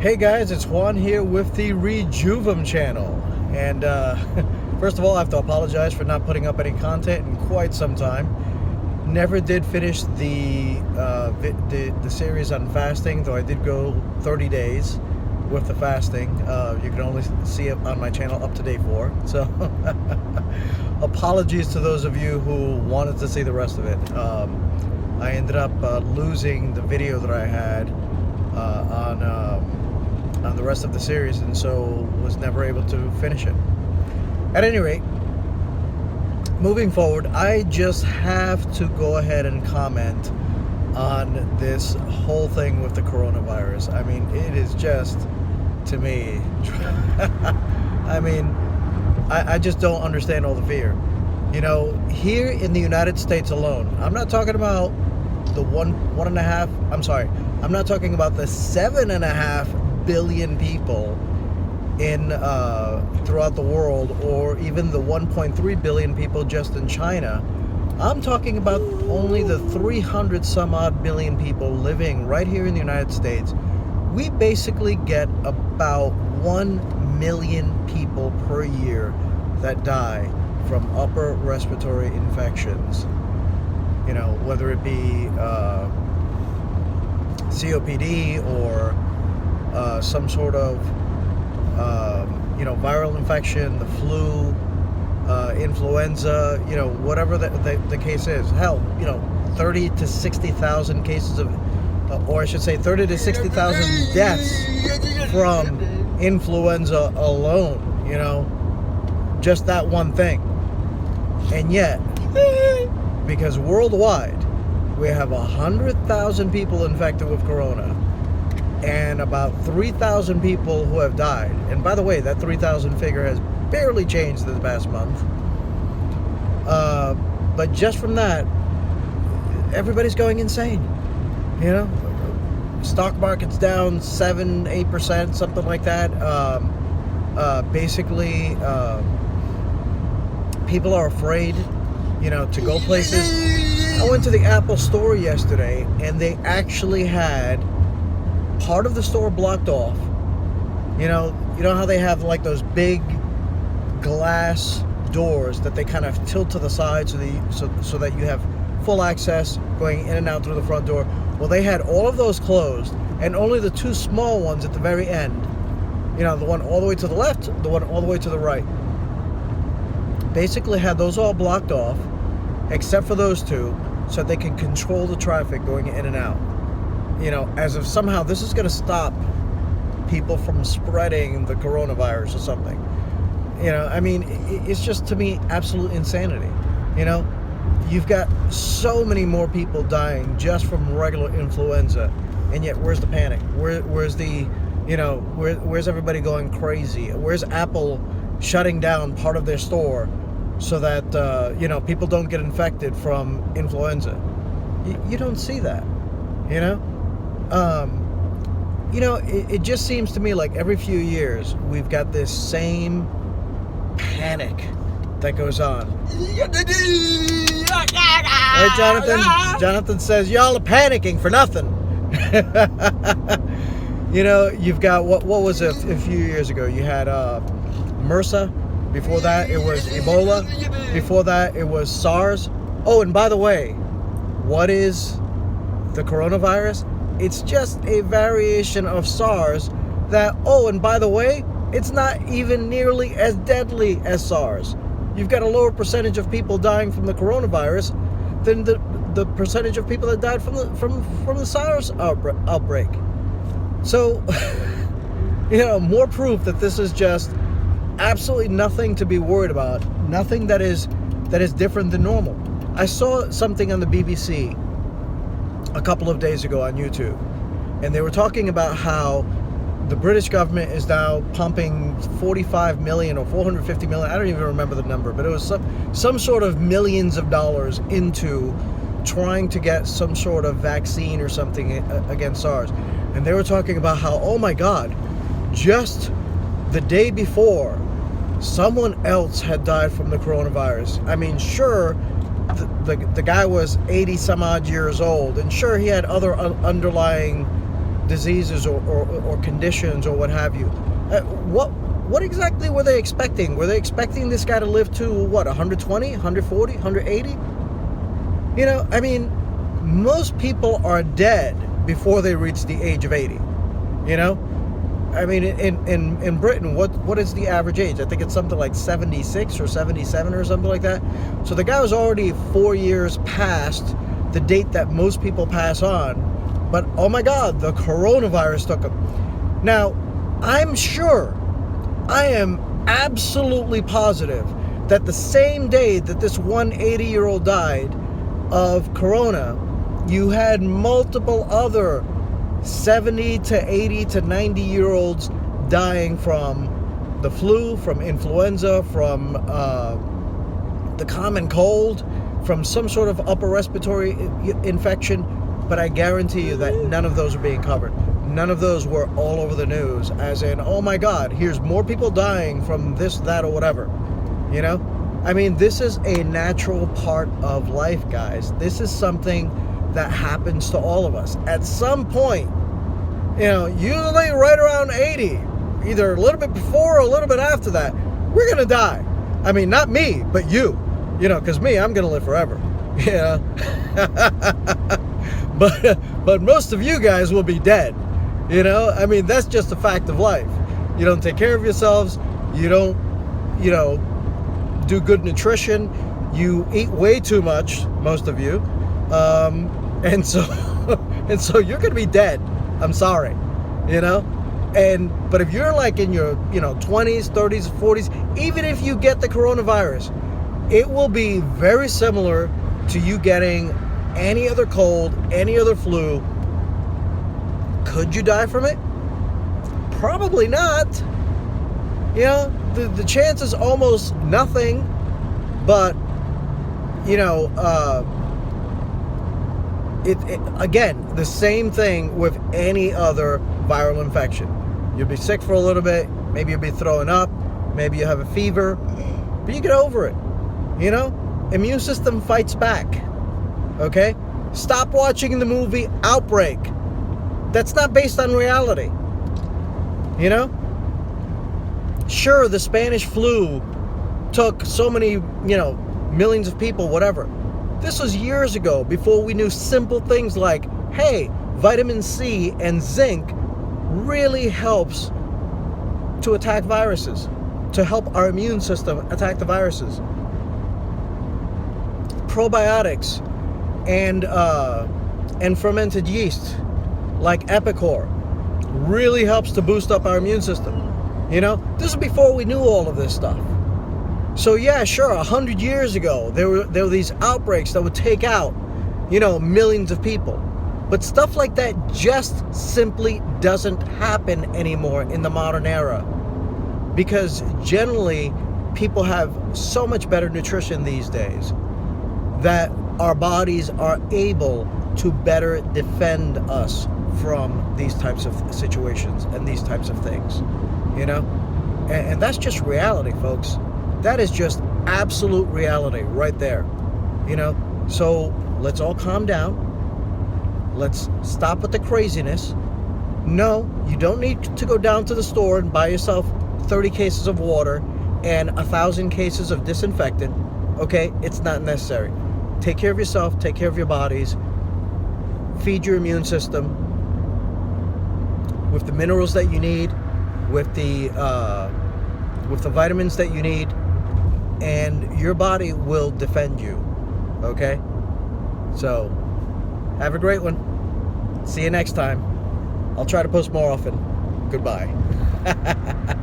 Hey guys, it's Juan here with the Rejuvum channel. And first of all, I have to apologize for not putting up any content in quite some time. Never did finish the series on fasting, though I did go 30 days with the fasting. You can only see it on my channel up to day 4. So apologies to those of you who wanted to see the rest of it. I ended up losing the video that I had on the rest of the series, and so was never able to finish it. At any rate, moving forward, I just have to go ahead and comment on this whole thing with the coronavirus. I mean, it is just, to me, I mean, I just don't understand all the fear. You know, here in the United States alone, I'm not talking about the I'm not talking about the 7.5 billion people in throughout the world, or even the 1.3 billion people just in China. I'm talking about only the 300 some odd billion people living right here in the United States. We basically get about 1 million people per year that die from upper respiratory infections. You know, whether it be COPD or some sort of viral infection, the flu, influenza, whatever the case is. Hell, 30 to 60,000 cases of, or I should say 30 to 60,000 deaths from influenza alone, just that one thing. And yet, because worldwide we have 100,000 people infected with corona and about 3,000 people who have died. And by the way, that 3,000 figure has barely changed in the past month. But just from that, everybody's going insane. Stock market's down 7-8%, something like that. Basically, people are afraid, to go places. I went to the Apple store yesterday, and they actually had part of the store blocked off. You know how they have like those big glass doors that they kind of tilt to the side so that you have full access going in and out through the front door. Well, they had all of those closed, and only the two small ones at the very end. The one all the way to the left, the one all the way to the right. Basically had those all blocked off, except for those two, so they can control the traffic going in and out. As if somehow this is going to stop people from spreading the coronavirus or something. I mean, it's just, to me, absolute insanity. You've got so many more people dying just from regular influenza, and yet where's the panic? Where's the, where's everybody going crazy? Where's Apple shutting down part of their store so that, people don't get infected from influenza? You don't see that, it just seems to me like every few years we've got this same panic that goes on. Right, Jonathan? Jonathan says, y'all are panicking for nothing. You've got, what was it a few years ago? You had MRSA. Before that, it was Ebola. Before that, it was SARS. Oh, and by the way, what is the coronavirus? It's just a variation of SARS that, oh, and by the way, it's not even nearly as deadly as SARS. You've got a lower percentage of people dying from the coronavirus than the percentage of people that died from the SARS outbreak. So, more proof that this is just absolutely nothing to be worried about. Nothing that is different than normal. I saw something on the BBC a couple of days ago on YouTube, and they were talking about how the British government is now pumping 45 million or 450 million, I don't even remember the number, but it was some sort of millions of dollars into trying to get some sort of vaccine or something against SARS. And they were talking about how, oh my God, just the day before, someone else had died from the coronavirus. I mean, sure, the guy was 80 some odd years old, and sure, he had other underlying diseases or conditions or what have you. What exactly were they expecting? Were they expecting this guy to live to, what, 120, 140, 180? You know, I mean, most people are dead before they reach the age of 80. You know? I mean, in Britain, what is the average age? I think it's something like 76 or 77 or something like that. So the guy was already 4 years past the date that most people pass on. But, oh my God, the coronavirus took him. Now, I'm sure, I am absolutely positive that the same day that this 180-year-old died of corona, you had multiple other 70 to 80 to 90-year-olds dying from the flu, from influenza, from the common cold, from some sort of upper respiratory infection. But I guarantee you that none of those are being covered. None of those were all over the news, as in, oh my God, here's more people dying from this, that, or whatever. You know? I mean, this is a natural part of life, guys. This is something that happens to all of us. At some point, you know, usually right around 80, either a little bit before or a little bit after that, we're going to die. I mean, not me, but you. You know, because me, I'm going to live forever. Yeah. But most of you guys will be dead. You know, I mean, that's just a fact of life. You don't take care of yourselves. You don't, you know, do good nutrition. You eat way too much, most of you. And so you're going to be dead. I'm sorry, you know? But if you're like in your, you know, 20s, 30s, 40s, even if you get the coronavirus, it will be very similar to you getting any other cold, any other flu. Could you die from it? Probably not. You know, the chance is almost nothing, but, you know, again, the same thing with any other viral infection. You'll be sick for a little bit, maybe you'll be throwing up, maybe you have a fever, but you get over it. You know, immune system fights back. Okay? Stop watching the movie Outbreak. That's not based on reality. You know? Sure, the Spanish flu took so many, you know, millions of people, whatever. This was years ago, before we knew simple things like, hey, vitamin C and zinc really helps to attack viruses, to help our immune system attack the viruses. Probiotics and fermented yeast like Epicor really helps to boost up our immune system. You know, this is before we knew all of this stuff. So yeah, sure, 100 years ago, there were these outbreaks that would take out, you know, millions of people. But stuff like that just simply doesn't happen anymore in the modern era. Because generally, people have so much better nutrition these days that our bodies are able to better defend us from these types of situations and these types of things, you know? And that's just reality, folks. That is just absolute reality right there, you know? So let's all calm down. Let's stop with the craziness. No, you don't need to go down to the store and buy yourself 30 cases of water and 1,000 cases of disinfectant. Okay, it's not necessary. Take care of yourself, take care of your bodies, feed your immune system with the minerals that you need, with the vitamins that you need, and your body will defend you. Okay? So, have a great one. See you next time. I'll try to post more often. Goodbye.